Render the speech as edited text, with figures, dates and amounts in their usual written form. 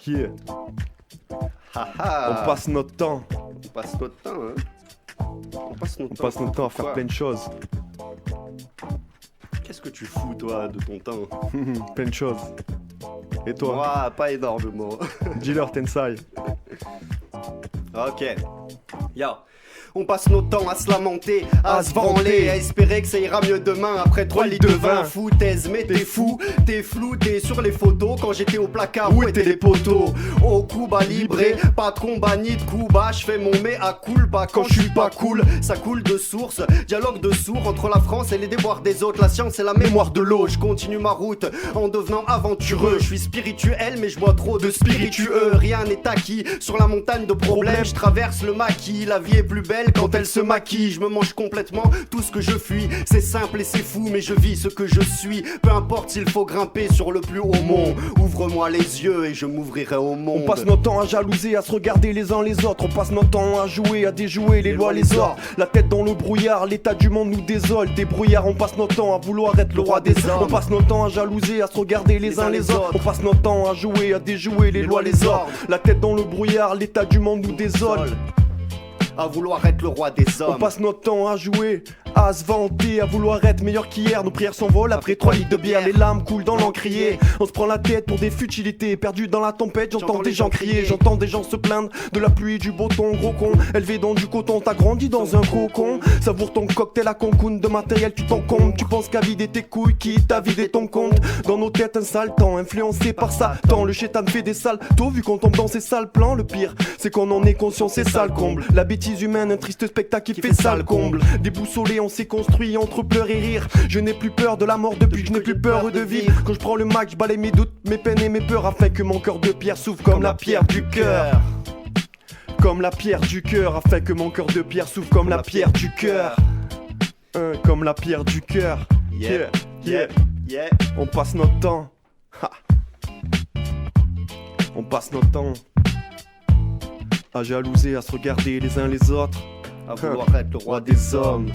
Yeah. Haha. On passe notre temps. On passe notre temps, hein. On passe notre temps à faire plein de choses. Qu'est-ce que tu fous, toi, de ton temps? Plein de choses. Et toi? Moi, pas énormément. Dealer Tensai. Ok. Yo. On passe nos temps à se lamenter, à se branler, à espérer que ça ira mieux demain après 3 litres de vin. Foutaise, mais t'es fou, t'es flou, t'es sur les photos. Quand j'étais au placard, où étaient les poteaux? Au Cuba Libre, pas de combat ni de coup bas. J'fais mon mea culpa quand je suis pas cool. Ça coule de source, dialogue de sourds entre la France et les déboires des autres. La science et la mémoire de l'eau. Je continue ma route en devenant aventureux. Je suis spirituel, mais je bois trop de spiritueux. Rien n'est acquis sur la montagne de problèmes. Je traverse le maquis, la vie est plus belle quand elle se maquille. Je me mange complètement tout ce que je fuis. C'est simple et c'est fou, mais je vis ce que je suis. Peu importe s'il faut grimper sur le plus haut mont. Ouvre-moi les yeux et je m'ouvrirai au monde. On passe notre temps à jalouser, à se regarder les uns les autres. On passe notre temps à jouer, à déjouer les lois, les ordres. La tête dans le brouillard, l'état du monde nous désole. Des brouillards, on passe notre temps à vouloir être le roi des hommes. On passe notre temps à jalouser, à se regarder les uns les autres. On passe notre temps à jouer, à déjouer les lois, les ordres. La tête dans le brouillard, l'état du monde nous désole. À vouloir être le roi des hommes. On passe notre temps à jouer, à se vanter, à vouloir être meilleur qu'hier. Nos prières s'envolent après 3 litres de bière. Les larmes coulent dans l'encrier. On se prend la tête pour des futilités. Perdu dans la tempête, j'entends des gens crier. J'entends des gens se plaindre de la pluie et du beau temps. Gros con, élevé dans du coton, t'as grandi dans un cocon. Savoure ton cocktail à Cancun. De matériel tu t'en comptes. Tu penses qu'à vider tes couilles, quitte à vider ton compte. Dans nos têtes un sale temps, influencé par Satan. Le chétan fait des sales tôt vu qu'on tombe dans ces sales plans. Le pire, c'est qu'on en est conscient, c'est ça le comble. La bêtise humaine, un triste spectacle qui fait sale comble. Déboussolé, on s'est construit entre pleurs et rires. Je n'ai plus peur de la mort depuis que je n'ai plus peur de vivre. Quand je prends le mic, je balaye mes doutes, mes peines et mes peurs, afin que mon cœur de pierre s'ouvre comme la pierre du cœur. Comme la pierre du cœur, afin que mon cœur de pierre s'ouvre comme la pierre du cœur. Comme la pierre du cœur. Yeah, yeah, yeah. On passe notre temps. Ha. On passe notre temps à jalouser, à se regarder les uns les autres. À vouloir être le roi des hommes.